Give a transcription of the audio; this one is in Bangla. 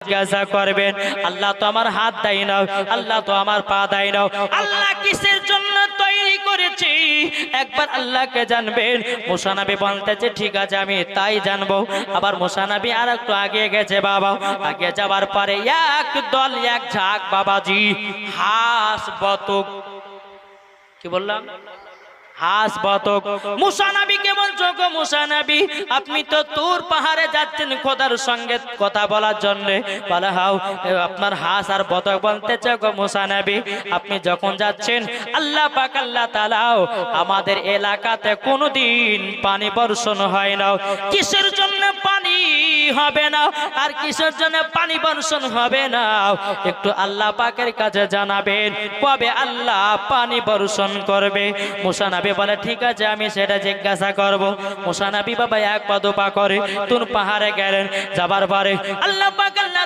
জিজ্ঞাসা করবেন, আল্লাহ তো আমার হাত দেয় না, আল্লাহ তো আমার পা দেয় না, আল্লাহ কিসের জন্য তৈরি করেছি একবার আল্লাহকে জানবেন। মুসা নবী বলতেছে ঠিক আছে আমি তাই জানবো। আবার মুসা নবী আর একটু আগে গেছে বাবা, আগে যাবার পরে এক দল এক ঝাঁক বাবাজি হাঁস বতক, কি বললাম, হাঁস বতক। মুসা নবীকে বলছো গো মুসা নবী আপনি তো তুর পাহাড়ে যাচ্ছেন খোদার সঙ্গে কথা বলার জন্য, বলা হাও আপনার হাঁস আর বতক বলতেছে গো মুসা নবী আপনি যখন যাচ্ছেন আল্লাহ পাক আল্লাহ তাআলাও আমাদের এলাকাতে কোনোদিন পানি বর্ষণ হয় না, কিসের জন্য পানি হবে না আর কিসের জন্য পানি বর্ষণ হবে না একটু আল্লাহ পাকের কাছে জানাবেন, কবে আল্লাহ পানি বর্ষণ করবে। মুসা নবী বলে ঠিক আছে আমি সেটা জিজ্ঞাসা করব। মুসা নবী বাবা এক পা দু পা করে তুর পাহাড়ে গেলেন, যাবার পরে আল্লাহ পাক আল্লাহ